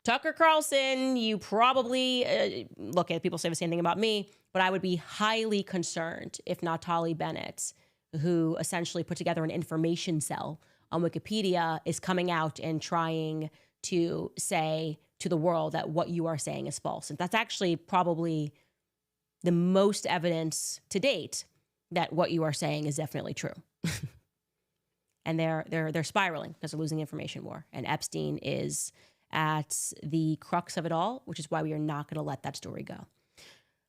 Tucker Carlson, you probably, look at people say the same thing about me, but I would be highly concerned if Naftali Bennett, who essentially put together an information cell on Wikipedia, is coming out and trying to say to the world that what you are saying is false. And that's actually probably the most evidence to date that what you are saying is definitely true. And they're spiraling because they're losing information war. And Epstein is at the crux of it all, which is why we are not going to let that story go.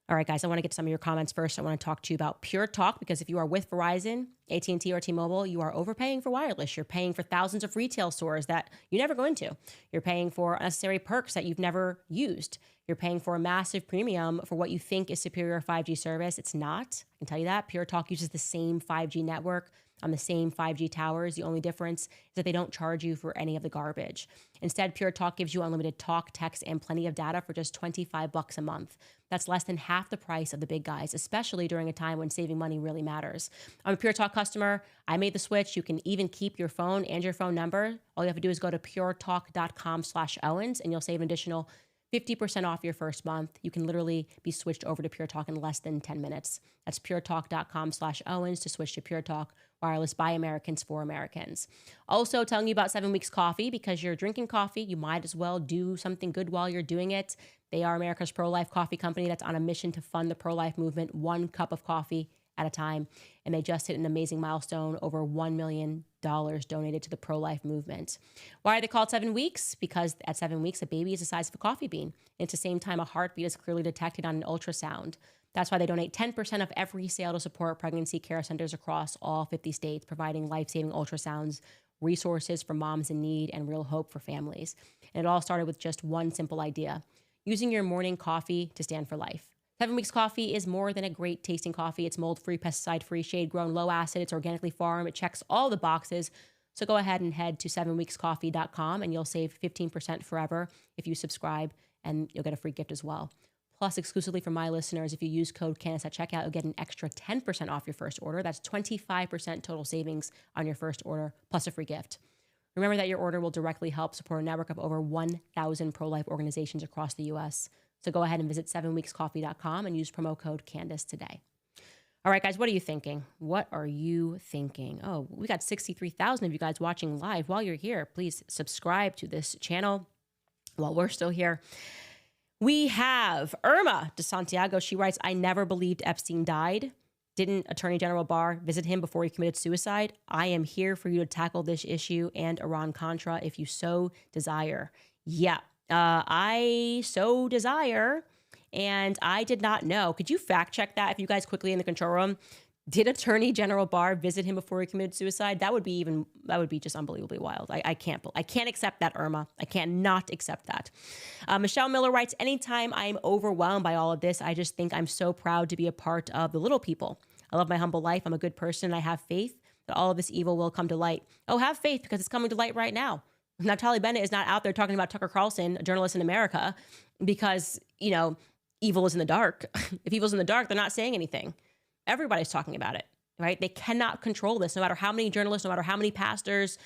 All right, guys, I want to get to some of your comments first. I want to talk to you about Pure Talk, because if you are with Verizon, AT&T, or T-Mobile, you are overpaying for wireless. You're paying for thousands of retail stores that you never go into. You're paying for unnecessary perks that you've never used. You're paying for a massive premium for what you think is superior 5G service. It's not. I can tell you that. Pure Talk uses the same 5G network on the same 5G towers. The only difference is that they don't charge you for any of the garbage. Instead, Pure Talk gives you unlimited talk, text, and plenty of data for just $25 a month. That's less than half the price of the big guys, especially during a time when saving money really matters. I'm a Pure Talk customer. I made the switch. You can even keep your phone and your phone number. All you have to do is go to puretalk.com/Owens, and you'll save an additional 50% off your first month. You can literally be switched over to Pure Talk in less than 10 minutes. That's puretalk.com/Owens to switch to Pure Talk, wireless by Americans for Americans. Also telling you about 7 Weeks Coffee, because you're drinking coffee, you might as well do something good while you're doing it. They are America's pro-life coffee company that's on a mission to fund the pro-life movement, 1 cup of coffee at a time. And they just hit an amazing milestone, over $1 million donated to the pro-life movement. Why are they called 7 weeks? Because at 7 weeks, a baby is the size of a coffee bean. And at the same time, a heartbeat is clearly detected on an ultrasound. That's why they donate 10% of every sale to support pregnancy care centers across all 50 states, providing life-saving ultrasounds, resources for moms in need, and real hope for families. And it all started with just one simple idea: using your morning coffee to stand for life. 7 Weeks Coffee is more than a great tasting coffee. It's mold-free, pesticide-free, shade-grown, low acid. It's organically farmed. It checks all the boxes. So go ahead and head to 7weekscoffee.com and you'll save 15% forever if you subscribe, and you'll get a free gift as well. Plus, exclusively for my listeners, if you use code Candace at checkout, you'll get an extra 10% off your first order. That's 25% total savings on your first order, plus a free gift. Remember that your order will directly help support a network of over 1,000 pro-life organizations across the U.S. So go ahead and visit 7weekscoffee.com and use promo code Candace today. All right, guys, what are you thinking? What are you thinking? Oh, we got 63,000 of you guys watching live. While you're here, please subscribe to this channel while we're still here. We have Irma de Santiago. She writes, I never believed Epstein died. Didn't Attorney General Barr visit him before he committed suicide? I am here for you to tackle this issue and Iran-Contra if you so desire. Yeah, I so desire, and I did not know. Could you fact check that if you guys quickly in the control room? Did Attorney General Barr visit him before he committed suicide? That would be just unbelievably wild. I can't accept that, Irma. I cannot accept that. Michelle Miller writes, anytime I'm overwhelmed by all of this, I just think I'm so proud to be a part of the little people. I love my humble life. I'm a good person. And I have faith that all of this evil will come to light. Oh, have faith, because it's coming to light right now. Naftali Bennett is not out there talking about Tucker Carlson, a journalist in America, because, evil is in the dark. If evil's in the dark, they're not saying anything. Everybody's talking about it, right? They cannot control this, no matter how many journalists, no matter how many pastors.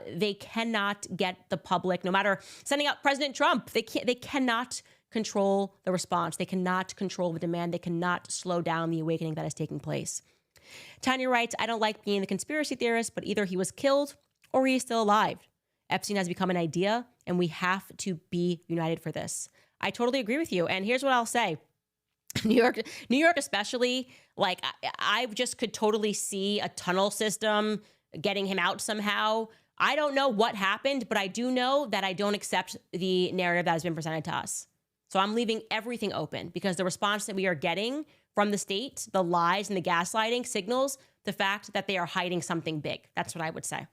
They cannot get the public, no matter sending out President Trump. They cannot control the response. They cannot control the demand. They cannot slow down the awakening that is taking place. Tanya writes, I don't like being the conspiracy theorist, but either he was killed or he is still alive. Epstein has become an idea, and we have to be united for this. I totally agree with you. And here's what I'll say. New York especially, like I just could totally see a tunnel system getting him out somehow. I don't know what happened, but I do know that I don't accept the narrative that has been presented to us. So I'm leaving everything open, because the response that we are getting from the state, the lies and the gaslighting, signals the fact that they are hiding something big. That's what I would say.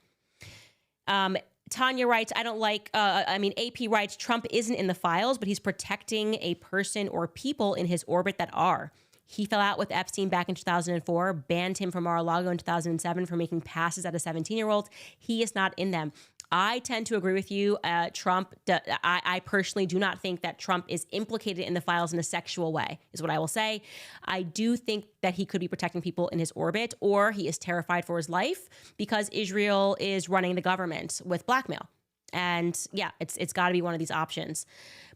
Tanya writes, AP writes, Trump isn't in the files, but he's protecting a person or people in his orbit that are. He fell out with Epstein back in 2004, banned him from Mar-a-Lago in 2007 for making passes at a 17-year-old. He is not in them. I tend to agree with you. I personally do not think that Trump is implicated in the files in a sexual way, is what I will say. I do think that he could be protecting people in his orbit, or he is terrified for his life because Israel is running the government with blackmail. And yeah, it's got to be one of these options.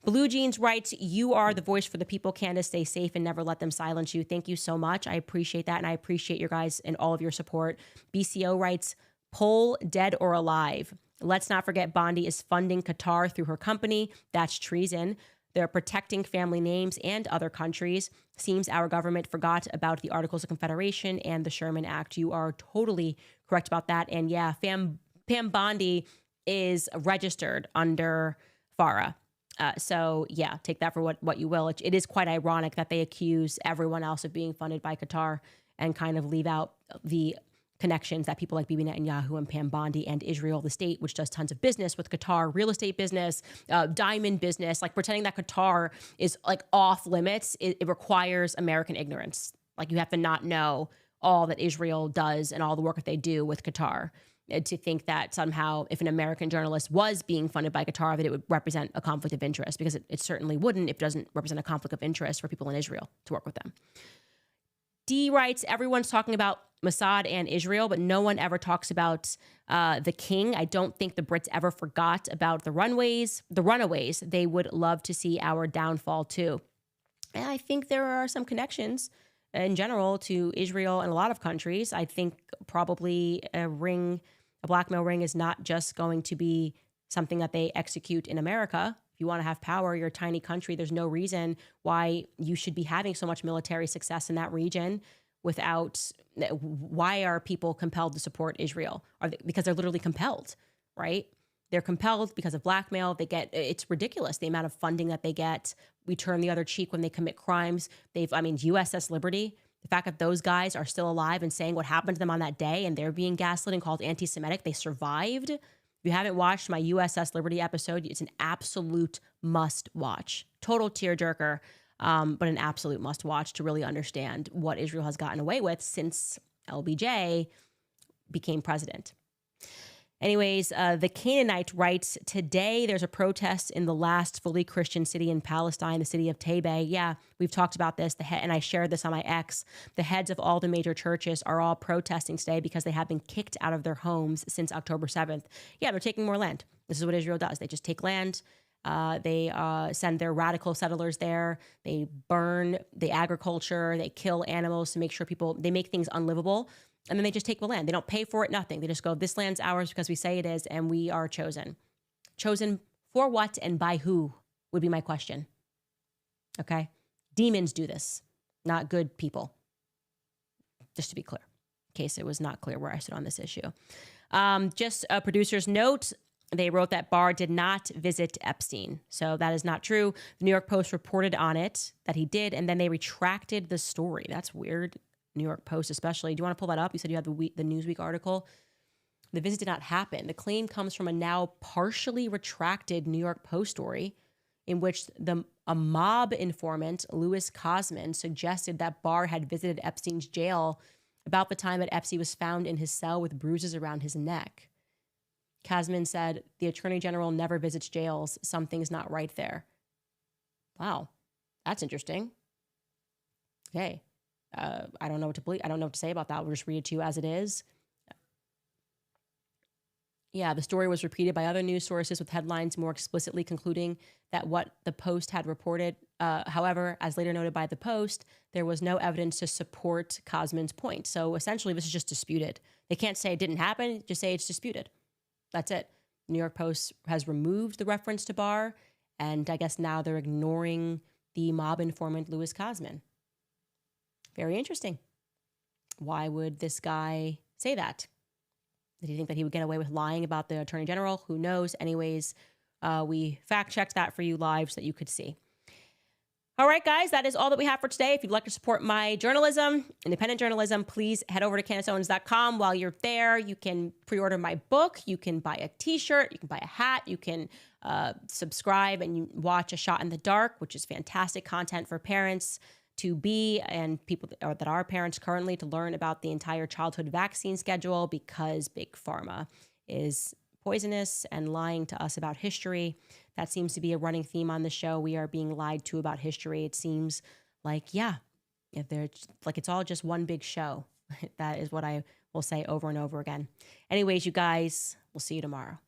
Blue Jeans writes, you are the voice for the people, Candace. Stay safe and never let them silence you. Thank you so much. I appreciate that. And I appreciate your guys and all of your support. BCO writes, poll dead or alive. Let's not forget Bondi is funding Qatar through her company. That's treason. They're protecting family names and other countries. Seems our government forgot about the Articles of Confederation and the Sherman Act. You are totally correct about that. And yeah, Pam Bondi is registered under FARA. So yeah, take that for what you will. It is quite ironic that they accuse everyone else of being funded by Qatar and kind of leave out the connections that people like Bibi Netanyahu and Pam Bondi and Israel, the state, which does tons of business with Qatar, real estate business, diamond business, like pretending that Qatar is like off limits. It requires American ignorance. Like you have to not know all that Israel does and all the work that they do with Qatar to think that somehow if an American journalist was being funded by Qatar, that it would represent a conflict of interest, because it certainly wouldn't if it doesn't represent a conflict of interest for people in Israel to work with them. D writes, everyone's talking about Mossad and Israel, but no one ever talks about the king. I don't think the Brits ever forgot about the runaways. They would love to see our downfall too. And I think there are some connections in general to Israel and a lot of countries. I think probably a blackmail ring is not just going to be something that they execute in America. If you want to have power, you're a tiny country. There's no reason why you should be having so much military success in that region why are people compelled to support Israel? Because they're literally compelled, right? They're compelled because of blackmail. It's ridiculous, the amount of funding that they get. We turn the other cheek when they commit crimes. USS Liberty, the fact that those guys are still alive and saying what happened to them on that day and they're being gaslit and called anti-Semitic, they survived. If you haven't watched my USS Liberty episode, it's an absolute must watch. Total tearjerker. but an absolute must watch to really understand what Israel has gotten away with since LBJ became president. Anyways, the Canaanite writes, today there's a protest in the last fully Christian city in Palestine, the city of Tebeh. Yeah, we've talked about this, and I shared this on my X. The heads of all the major churches are all protesting today because they have been kicked out of their homes since October 7th. Yeah, they're taking more land. This is what Israel does. They just take land. They send their radical settlers there. They burn the agriculture. They kill animals to make sure they make things unlivable. And then they just take the land. They don't pay for it, nothing. They just go, this land's ours because we say it is, and we are chosen. Chosen for what and by who would be my question. Okay? Demons do this, not good people. Just to be clear, in case it was not clear where I stood on this issue. Just a producer's note, they wrote that Barr did not visit Epstein. So that is not true. The New York Post reported on it that he did, and then they retracted the story. That's weird. New York Post especially. Do you want to pull that up? You said you had the Newsweek article. The visit did not happen. The claim comes from a now partially retracted New York Post story in which a mob informant, Louis Cosman, suggested that Barr had visited Epstein's jail about the time that Epstein was found in his cell with bruises around his neck. Cosman said, the Attorney General never visits jails. Something's not right there. Wow, that's interesting. Okay. I don't know what to believe. I don't know what to say about that. We'll just read it to you as it is. Yeah, the story was repeated by other news sources with headlines more explicitly concluding that what the Post had reported. However, as later noted by the Post, there was no evidence to support Cosman's point. So essentially, this is just disputed. They can't say it didn't happen, just say it's disputed. That's it. The New York Post has removed the reference to Barr, and I guess now they're ignoring the mob informant, Louis Cosman. Very interesting. Why would this guy say that? Did he think that he would get away with lying about the Attorney General? Who knows? Anyways, we fact-checked that for you live so that you could see. All right, guys, that is all that we have for today. If you'd like to support my journalism, independent journalism, please head over to CandaceOwens.com. While you're there, you can pre-order my book. You can buy a T-shirt. You can buy a hat. You can subscribe and you watch A Shot in the Dark, which is fantastic content for parents to be and people that are parents currently to learn about the entire childhood vaccine schedule because Big Pharma is poisonous and lying to us about history. That seems to be a running theme on the show. We are being lied to about history. It seems like, yeah, if they're like it's all just one big show. That is what I will say over and over again. Anyways, you guys, we'll see you tomorrow.